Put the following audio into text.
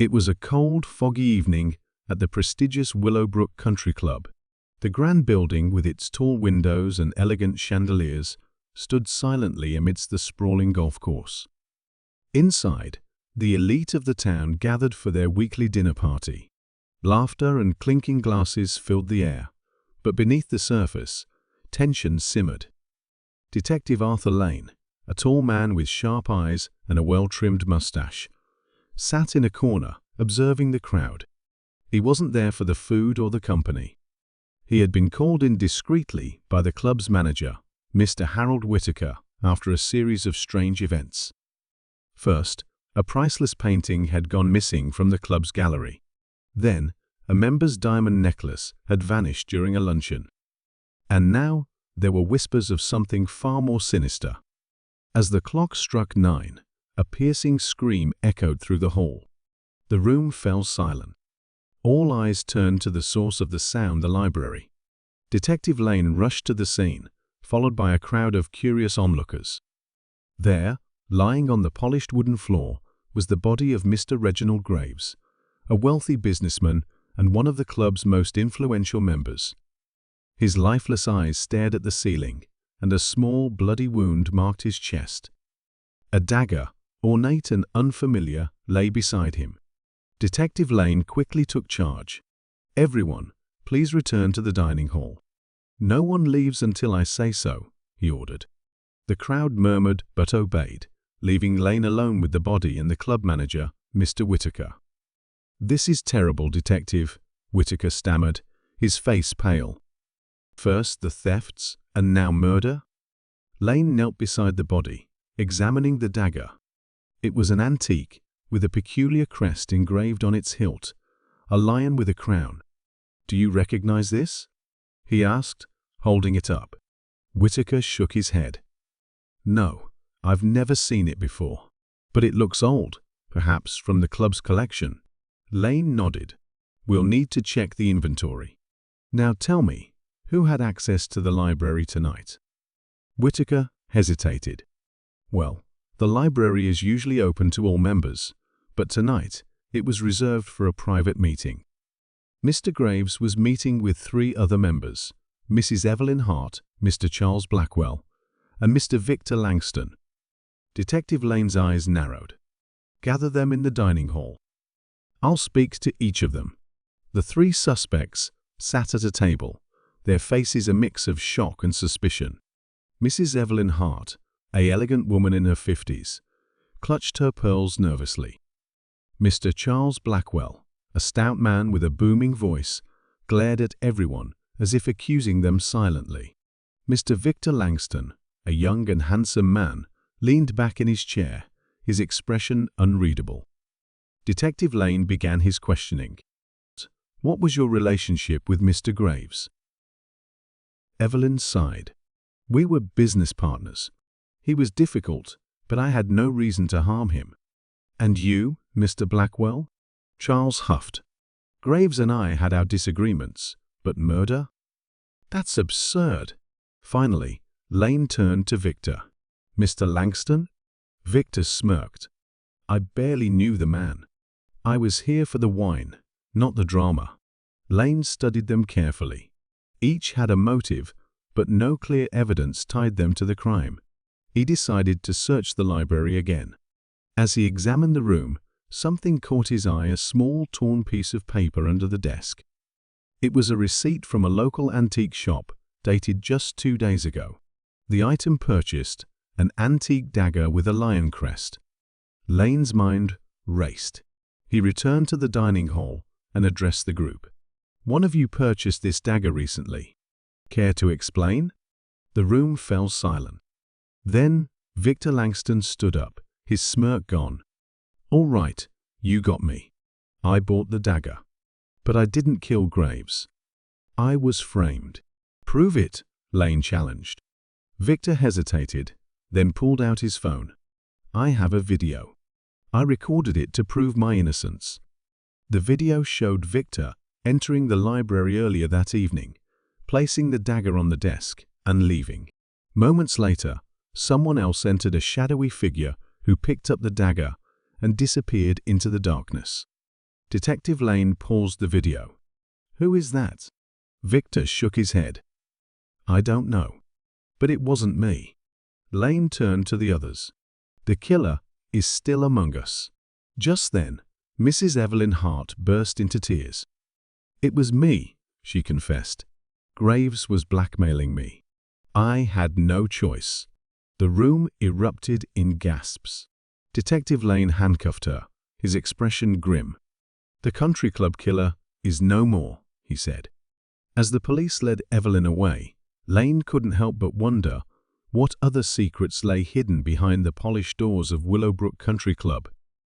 It was a cold, foggy evening at the prestigious Willowbrook Country Club. The grand building, with its tall windows and elegant chandeliers, stood silently amidst the sprawling golf course. Inside, the elite of the town gathered for their weekly dinner party. Laughter and clinking glasses filled the air, but beneath the surface, tension simmered. Detective Arthur Lane, a tall man with sharp eyes and a well-trimmed mustache, sat in a corner, observing the crowd. He wasn't there for the food or the company. He had been called in discreetly by the club's manager, Mr. Harold Whittaker, after a series of strange events. First, a priceless painting had gone missing from the club's gallery. Then, a member's diamond necklace had vanished during a luncheon. And now, there were whispers of something far more sinister. As the clock struck 9, a piercing scream echoed through the hall. The room fell silent. All eyes turned to the source of the sound, the library. Detective Lane rushed to the scene, followed by a crowd of curious onlookers. There, lying on the polished wooden floor, was the body of Mr. Reginald Graves, a wealthy businessman and one of the club's most influential members. His lifeless eyes stared at the ceiling, and a small, bloody wound marked his chest. A dagger, ornate and unfamiliar, lay beside him. Detective Lane quickly took charge. "Everyone, please return to the dining hall. No one leaves until I say so," he ordered. The crowd murmured but obeyed, leaving Lane alone with the body and the club manager, Mr. Whittaker. "This is terrible, Detective," Whittaker stammered, his face pale. "First the thefts, and now murder?" Lane knelt beside the body, examining the dagger. It was an antique, with a peculiar crest engraved on its hilt, a lion with a crown. "Do you recognize this?" he asked, holding it up. Whittaker shook his head. "No, I've never seen it before. But it looks old, perhaps from the club's collection." Lane nodded. "We'll need to check the inventory. Now tell me, who had access to the library tonight?" Whittaker hesitated. "Well, the library is usually open to all members, but tonight it was reserved for a private meeting. Mr. Graves was meeting with 3 other members, Mrs. Evelyn Hart, Mr. Charles Blackwell, and Mr. Victor Langston." Detective Lane's eyes narrowed. "Gather them in the dining hall. I'll speak to each of them." The 3 suspects sat at a table, their faces a mix of shock and suspicion. Mrs. Evelyn Hart, an elegant woman in her 50s, clutched her pearls nervously. Mr. Charles Blackwell, a stout man with a booming voice, glared at everyone as if accusing them silently. Mr. Victor Langston, a young and handsome man, leaned back in his chair, his expression unreadable. Detective Lane began his questioning. "What was your relationship with Mr. Graves?" Evelyn sighed. "We were business partners. He was difficult, but I had no reason to harm him." "And you, Mr. Blackwell?" Charles huffed. "Graves and I had our disagreements, but murder? That's absurd." Finally, Lane turned to Victor. "Mr. Langston?" Victor smirked. "I barely knew the man. I was here for the wine, not the drama." Lane studied them carefully. Each had a motive, but no clear evidence tied them to the crime. He decided to search the library again. As he examined the room, something caught his eye: a small, torn piece of paper under the desk. It was a receipt from a local antique shop, dated just 2 days ago. The item purchased, an antique dagger with a lion crest. Lane's mind raced. He returned to the dining hall and addressed the group. "One of you purchased this dagger recently. Care to explain?" The room fell silent. Then Victor Langston stood up, his smirk gone. "All right, you got me. I bought the dagger. But I didn't kill Graves. I was framed." "Prove it," Lane challenged. Victor hesitated, then pulled out his phone. "I have a video. I recorded it to prove my innocence." The video showed Victor entering the library earlier that evening, placing the dagger on the desk, and leaving. Moments later, someone else entered, a shadowy figure who picked up the dagger and disappeared into the darkness. Detective Lane paused the video. "Who is that?" Victor shook his head. "I don't know. But it wasn't me." Lane turned to the others. "The killer is still among us." Just then, Mrs. Evelyn Hart burst into tears. "It was me," she confessed. "Graves was blackmailing me. I had no choice." The room erupted in gasps. Detective Lane handcuffed her, his expression grim. "The country club killer is no more," he said. As the police led Evelyn away, Lane couldn't help but wonder what other secrets lay hidden behind the polished doors of Willowbrook Country Club.